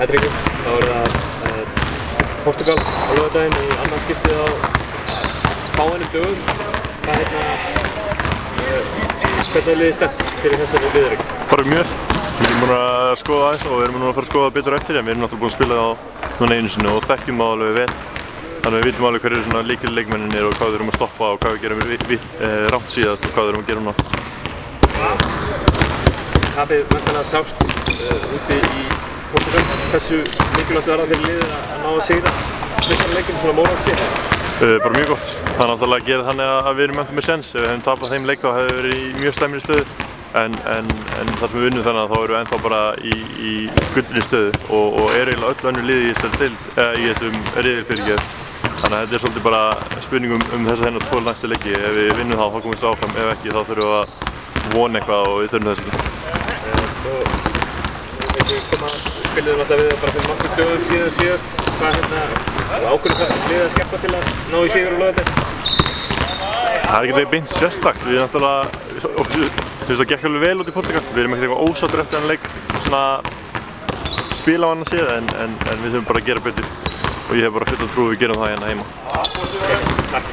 Hattrickið. Þá það Portugal á laugardaginn í annað skiptið á fáeinum dögum. Hvernig er liðið stemmt fyrir þessari viðureign? Bara mjög. Við erum búin að skoða aðeins og við erum núna að fara að skoða betur eftir en við erum náttúrulega búin að spila það núna einu sinni og þekkjum það alveg vel. Þannig að við vitum alveg hverju svona lykilleikmennirnir og hvað við erum að stoppa og hvað við gerum rangt síðast og hvað við erum að gera núna. Tapið væntanlega sárt úti í Portugal. Hversu mikilvægt var það fyrir liðið að ná að sigra þessari leikinn svona móralt sér? Bara mjög gott. Það er náttúrulega að gera þannig að við erum ennþá með séns. Ef við hefum tapað þeim leik þá hefði við verið í mjög slæmri stöðu. En þar sem við vinnum þannig að þá erum við ennþá bara í gullri stöðu og eiginlega öll önnur lið í þessum riðilfyrirgjöf. Þannig að þetta er svolítið bara spurning þessa tvo næstu leiki. Ef við vinnum þá komumst við áfram, ef ekki þá þurfum við að vona eitthvað og við þurfum þess ekki. Við spiluðum alltaf við það bara fyrir nokkrum dögum síðast. Hvað ákveður liðið að skeppa til að ná í sigur á laugardaginn? Það er ekkert beint sérstakt. Við finnst það gekk alveg vel út í Portugal. Við erum ekkert eitthvað ósáttir eftir þennan leik svona spila á annan séð en við þurfum bara að gera betur og ég hef bara fullt af trú að við gerum það hérna heima. Takk.